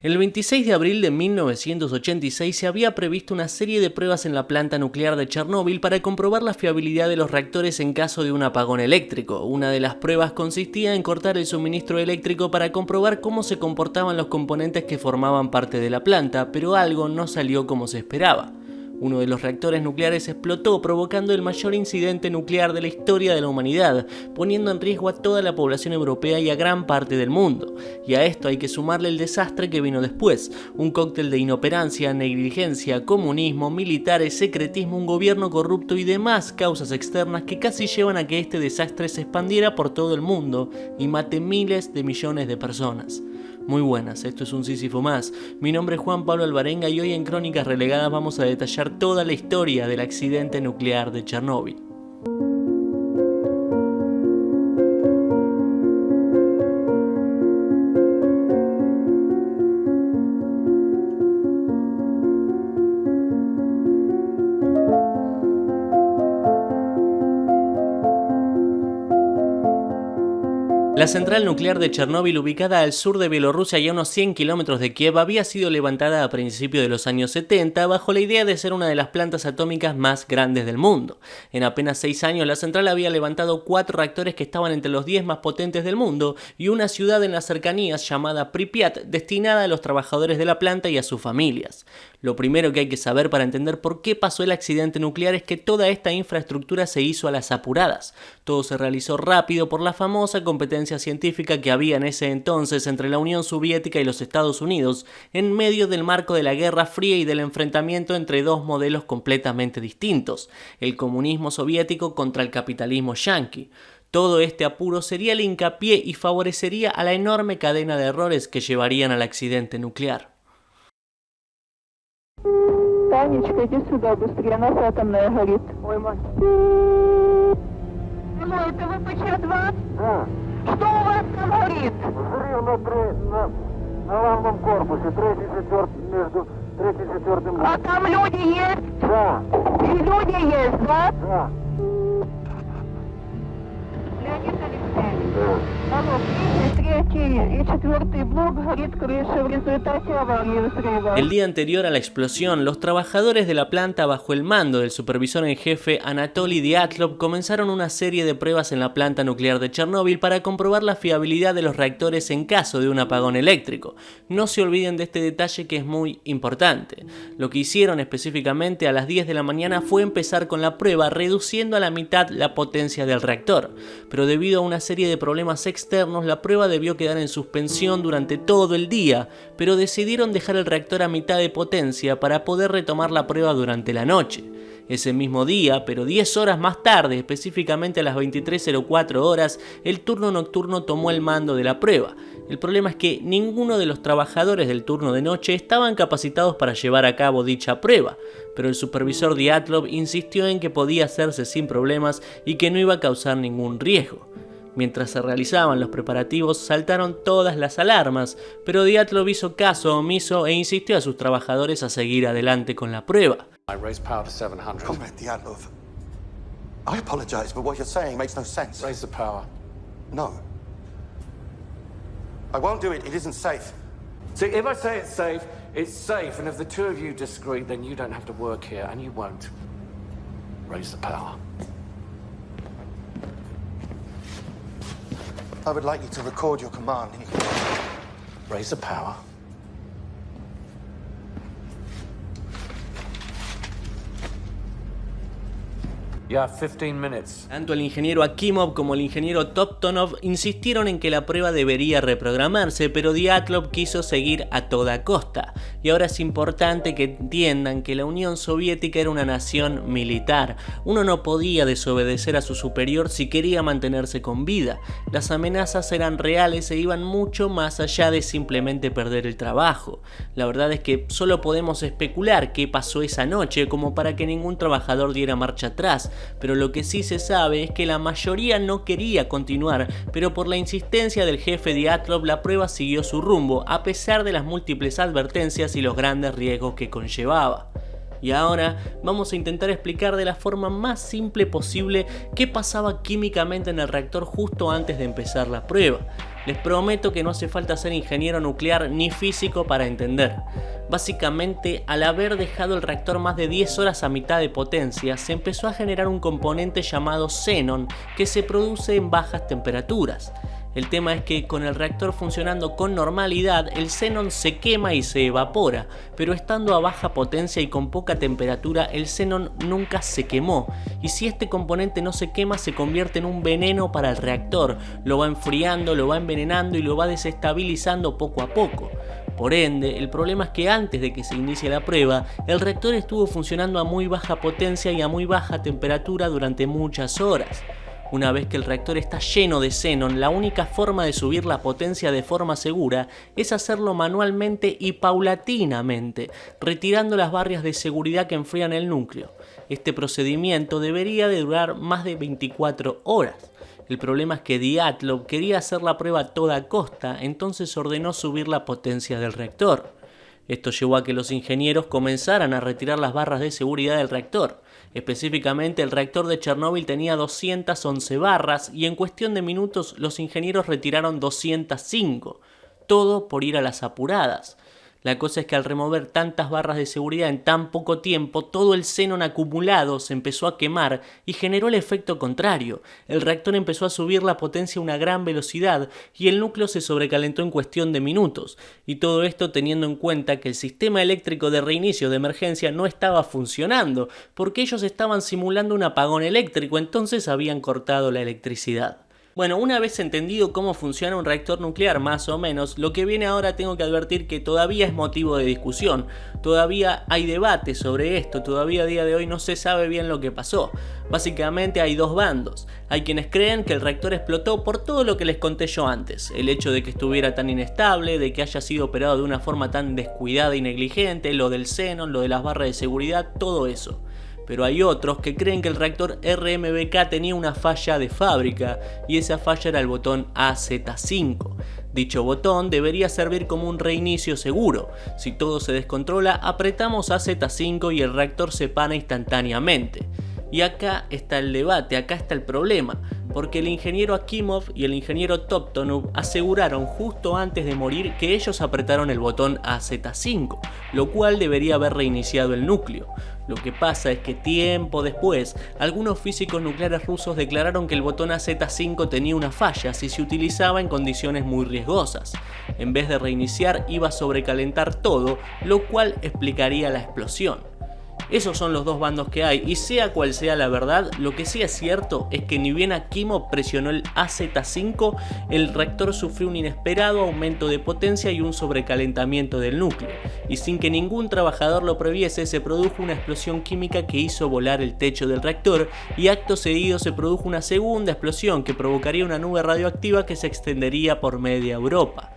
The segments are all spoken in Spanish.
El 26 de abril de 1986 se había previsto una serie de pruebas en la planta nuclear de Chernóbil para comprobar la fiabilidad de los reactores en caso de un apagón eléctrico. Una de las pruebas consistía en cortar el suministro eléctrico para comprobar cómo se comportaban los componentes que formaban parte de la planta, pero algo no salió como se esperaba. Uno de los reactores nucleares explotó, provocando el mayor incidente nuclear de la historia de la humanidad, poniendo en riesgo a toda la población europea y a gran parte del mundo. Y a esto hay que sumarle el desastre que vino después, un cóctel de inoperancia, negligencia, comunismo, militares, secretismo, un gobierno corrupto y demás causas externas que casi llevan a que este desastre se expandiera por todo el mundo y mate miles de millones de personas. Muy buenas, esto es un Sísifo más. Mi nombre es Juan Pablo Alvarenga y hoy en Crónicas Relegadas vamos a detallar toda la historia del accidente nuclear de Chernóbil. La central nuclear de Chernóbil, ubicada al sur de Bielorrusia y a unos 100 kilómetros de Kiev, había sido levantada a principios de los años 70 bajo la idea de ser una de las plantas atómicas más grandes del mundo. En apenas 6 años, la central había levantado 4 reactores que estaban entre los 10 más potentes del mundo y una ciudad en las cercanías llamada Pripyat, destinada a los trabajadores de la planta y a sus familias. Lo primero que hay que saber para entender por qué pasó el accidente nuclear es que toda esta infraestructura se hizo a las apuradas. Todo se realizó rápido por la famosa competencia científica que había en ese entonces entre la Unión Soviética y los Estados Unidos, en medio del marco de la Guerra Fría y del enfrentamiento entre dos modelos completamente distintos, el comunismo soviético contra el capitalismo yanqui. Todo este apuro sería el hincapié y favorecería a la enorme cadena de errores que llevarían al accidente nuclear. Танечка, иди сюда, быстрее, нас атомная горит. Ой, мать. Алло, это ВПЧ-2? Да. Что у вас там горит? Взрыв на главном корпусе, между 3 и 4. А там люди есть? Да. И люди есть, да? Да. Леонид Алексеевич. Да. Алло, 3 и 4 блок горит крыша в результате аварии взрыва. El día anterior a la explosión, los trabajadores de la planta bajo el mando del supervisor en jefe Anatoly Dyatlov comenzaron una serie de pruebas en la planta nuclear de Chernóbil para comprobar la fiabilidad de los reactores en caso de un apagón eléctrico. No se olviden de este detalle que es muy importante. Lo que hicieron específicamente a las 10 de la mañana fue empezar con la prueba reduciendo a la mitad la potencia del reactor. Pero debido a una serie de problemas externos, la prueba debió quedar en suspensión durante todo el día, pero decidieron dejar el reactor a mitad de potencia para poder retomar la prueba durante la noche. Ese mismo día, pero 10 horas más tarde, específicamente a las 23:04 horas, el turno nocturno tomó el mando de la prueba. El problema es que ninguno de los trabajadores del turno de noche estaban capacitados para llevar a cabo dicha prueba, pero el supervisor Dyatlov insistió en que podía hacerse sin problemas y que no iba a causar ningún riesgo. Mientras se realizaban los preparativos, saltaron todas las alarmas, pero Dyatlov hizo caso omiso e insistió a sus trabajadores a seguir adelante con la prueba. I raise power to 700. Comrade Dyatlov, I apologize, but what you're saying makes no sense. Raise the power. No. I won't do it. It isn't safe. See, if I say it's safe, and if the two of you disagree, then you don't have to work here, and you won't. Raise the power. I would like you to record your command. Raise the power. You have 15 minutes. Tanto el ingeniero Akimov como el ingeniero Toptonov insistieron en que la prueba debería reprogramarse, pero Dyatlov quiso seguir a toda costa. Y ahora es importante que entiendan que la Unión Soviética era una nación militar. Uno no podía desobedecer a su superior si quería mantenerse con vida. Las amenazas eran reales e iban mucho más allá de simplemente perder el trabajo. La verdad es que solo podemos especular qué pasó esa noche como para que ningún trabajador diera marcha atrás. Pero lo que sí se sabe es que la mayoría no quería continuar, pero por la insistencia del jefe Dyatlov la prueba siguió su rumbo, a pesar de las múltiples advertencias y los grandes riesgos que conllevaba. Y ahora vamos a intentar explicar de la forma más simple posible qué pasaba químicamente en el reactor justo antes de empezar la prueba. Les prometo que no hace falta ser ingeniero nuclear ni físico para entender. Básicamente, al haber dejado el reactor más de 10 horas a mitad de potencia, se empezó a generar un componente llamado xenón que se produce en bajas temperaturas. El tema es que con el reactor funcionando con normalidad, el xenón se quema y se evapora, pero estando a baja potencia y con poca temperatura, el xenón nunca se quemó, y si este componente no se quema se convierte en un veneno para el reactor, lo va enfriando, lo va envenenando y lo va desestabilizando poco a poco. Por ende, el problema es que antes de que se inicie la prueba, el reactor estuvo funcionando a muy baja potencia y a muy baja temperatura durante muchas horas. Una vez que el reactor está lleno de xenón, la única forma de subir la potencia de forma segura es hacerlo manualmente y paulatinamente, retirando las barras de seguridad que enfrían el núcleo. Este procedimiento debería de durar más de 24 horas. El problema es que Dyatlov quería hacer la prueba a toda costa, entonces ordenó subir la potencia del reactor. Esto llevó a que los ingenieros comenzaran a retirar las barras de seguridad del reactor. Específicamente, el reactor de Chernóbil tenía 211 barras y en cuestión de minutos los ingenieros retiraron 205, todo por ir a las apuradas. La cosa es que al remover tantas barras de seguridad en tan poco tiempo, todo el xenón acumulado se empezó a quemar y generó el efecto contrario. El reactor empezó a subir la potencia a una gran velocidad y el núcleo se sobrecalentó en cuestión de minutos. Y todo esto teniendo en cuenta que el sistema eléctrico de reinicio de emergencia no estaba funcionando, porque ellos estaban simulando un apagón eléctrico, entonces habían cortado la electricidad. Bueno, una vez entendido cómo funciona un reactor nuclear más o menos, lo que viene ahora tengo que advertir que todavía es motivo de discusión, todavía hay debate sobre esto, todavía a día de hoy no se sabe bien lo que pasó. Básicamente hay dos bandos, hay quienes creen que el reactor explotó por todo lo que les conté yo antes, el hecho de que estuviera tan inestable, de que haya sido operado de una forma tan descuidada y negligente, lo del xenón, lo de las barras de seguridad, todo eso. Pero hay otros que creen que el reactor RMBK tenía una falla de fábrica y esa falla era el botón AZ5. Dicho botón debería servir como un reinicio seguro. Si todo se descontrola, apretamos AZ5 y el reactor se pana instantáneamente. Y acá está el debate, acá está el problema, porque el ingeniero Akimov y el ingeniero Toptonov aseguraron justo antes de morir que ellos apretaron el botón AZ5, lo cual debería haber reiniciado el núcleo. Lo que pasa es que tiempo después, algunos físicos nucleares rusos declararon que el botón AZ5 tenía una falla si se utilizaba en condiciones muy riesgosas. En vez de reiniciar, iba a sobrecalentar todo, lo cual explicaría la explosión. Esos son los dos bandos que hay, y sea cual sea la verdad, lo que sí es cierto es que ni bien Akimov presionó el AZ5, el reactor sufrió un inesperado aumento de potencia y un sobrecalentamiento del núcleo, y sin que ningún trabajador lo previese, se produjo una explosión química que hizo volar el techo del reactor, y acto seguido se produjo una segunda explosión que provocaría una nube radioactiva que se extendería por media Europa.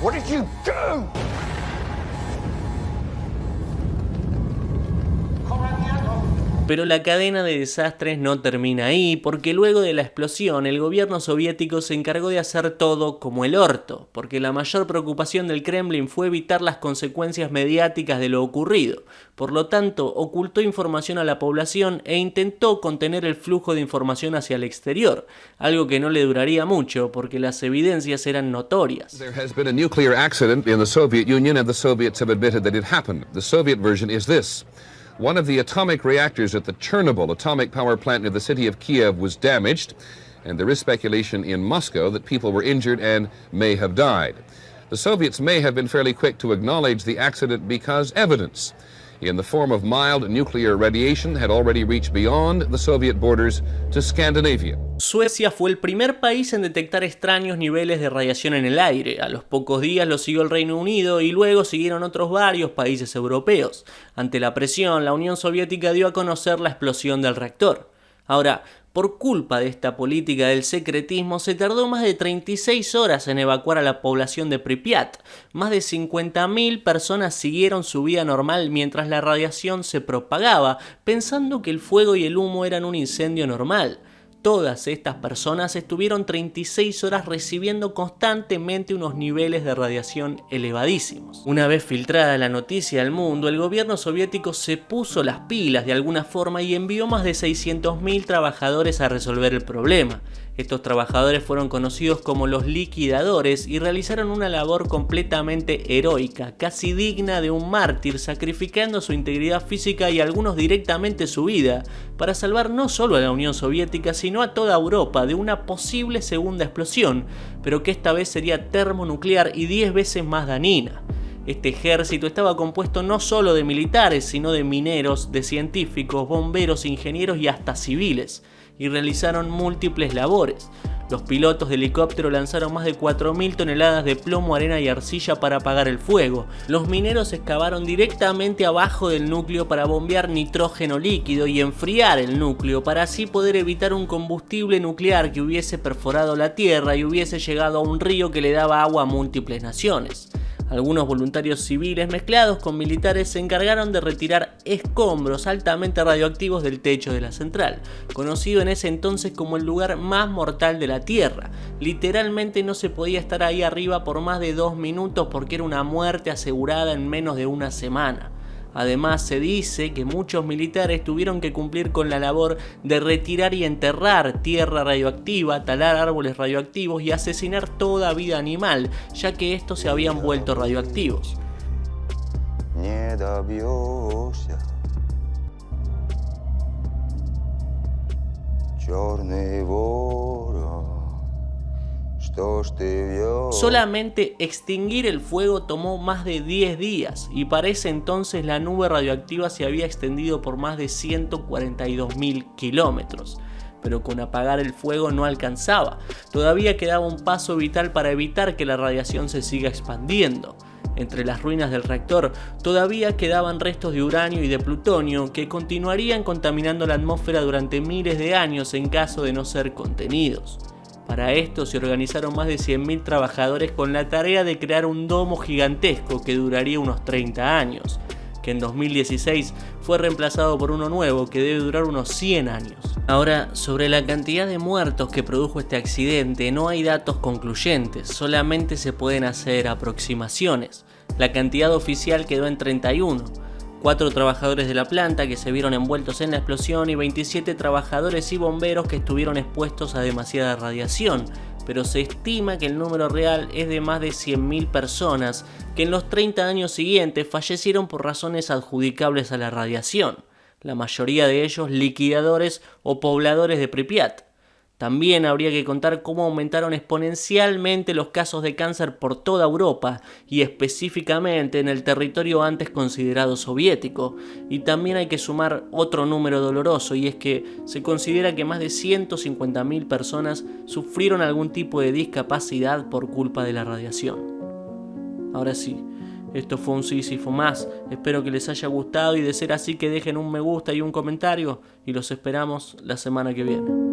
What did you do? Pero la cadena de desastres no termina ahí, porque luego de la explosión el gobierno soviético se encargó de hacer todo como el orto, porque la mayor preocupación del Kremlin fue evitar las consecuencias mediáticas de lo ocurrido. Por lo tanto, ocultó información a la población e intentó contener el flujo de información hacia el exterior, algo que no le duraría mucho, porque las evidencias eran notorias. There has been a nuclear accident in the Soviet Union and the Soviets have admitted that it happened. The Soviet version is this. One of the atomic reactors at the Chernobyl atomic power plant near the city of Kiev was damaged, and there is speculation in Moscow that people were injured and may have died. The Soviets may have been fairly quick to acknowledge the accident because evidence in the form of mild nuclear radiation had already reached beyond the Soviet borders to Scandinavia. Suecia fue el primer país en detectar extraños niveles de radiación en el aire. A los pocos días lo siguió el Reino Unido y luego siguieron otros varios países europeos. Ante la presión, la Unión Soviética dio a conocer la explosión del reactor. Ahora, por culpa de esta política del secretismo, se tardó más de 36 horas en evacuar a la población de Pripyat. Más de 50.000 personas siguieron su vida normal mientras la radiación se propagaba, pensando que el fuego y el humo eran un incendio normal. Todas estas personas estuvieron 36 horas recibiendo constantemente unos niveles de radiación elevadísimos. Una vez filtrada la noticia al mundo, el gobierno soviético se puso las pilas de alguna forma y envió más de 600.000 trabajadores a resolver el problema. Estos trabajadores fueron conocidos como los liquidadores y realizaron una labor completamente heroica, casi digna de un mártir, sacrificando su integridad física y algunos directamente su vida, para salvar no solo a la Unión Soviética, sino a toda Europa de una posible segunda explosión, pero que esta vez sería termonuclear y 10 veces más dañina. Este ejército estaba compuesto no solo de militares, sino de mineros, de científicos, bomberos, ingenieros y hasta civiles, y realizaron múltiples labores. Los pilotos de helicóptero lanzaron más de 4.000 toneladas de plomo, arena y arcilla para apagar el fuego. Los mineros excavaron directamente abajo del núcleo para bombear nitrógeno líquido y enfriar el núcleo, para así poder evitar un combustible nuclear que hubiese perforado la tierra y hubiese llegado a un río que le daba agua a múltiples naciones. Algunos voluntarios civiles mezclados con militares se encargaron de retirar escombros altamente radioactivos del techo de la central, conocido en ese entonces como el lugar más mortal de la Tierra. Literalmente no se podía estar ahí arriba por más de 2 minutos porque era una muerte asegurada en menos de una semana. Además, se dice que muchos militares tuvieron que cumplir con la labor de retirar y enterrar tierra radioactiva, talar árboles radioactivos y asesinar toda vida animal, ya que estos se habían vuelto radioactivos. Solamente extinguir el fuego tomó más de 10 días y para ese entonces la nube radioactiva se había extendido por más de 142.000 kilómetros. Pero con apagar el fuego no alcanzaba, todavía quedaba un paso vital para evitar que la radiación se siga expandiendo. Entre las ruinas del reactor todavía quedaban restos de uranio y de plutonio que continuarían contaminando la atmósfera durante miles de años en caso de no ser contenidos. Para esto se organizaron más de 100.000 trabajadores con la tarea de crear un domo gigantesco que duraría unos 30 años, que en 2016 fue reemplazado por uno nuevo que debe durar unos 100 años. Ahora, sobre la cantidad de muertos que produjo este accidente no hay datos concluyentes, solamente se pueden hacer aproximaciones. La cantidad oficial quedó en 31. 4 trabajadores de la planta que se vieron envueltos en la explosión y 27 trabajadores y bomberos que estuvieron expuestos a demasiada radiación, pero se estima que el número real es de más de 100.000 personas que en los 30 años siguientes fallecieron por razones adjudicables a la radiación, la mayoría de ellos liquidadores o pobladores de Pripyat. También habría que contar cómo aumentaron exponencialmente los casos de cáncer por toda Europa y específicamente en el territorio antes considerado soviético. Y también hay que sumar otro número doloroso y es que se considera que más de 150.000 personas sufrieron algún tipo de discapacidad por culpa de la radiación. Ahora sí, esto fue un Sísifo más, espero que les haya gustado y de ser así que dejen un me gusta y un comentario y los esperamos la semana que viene.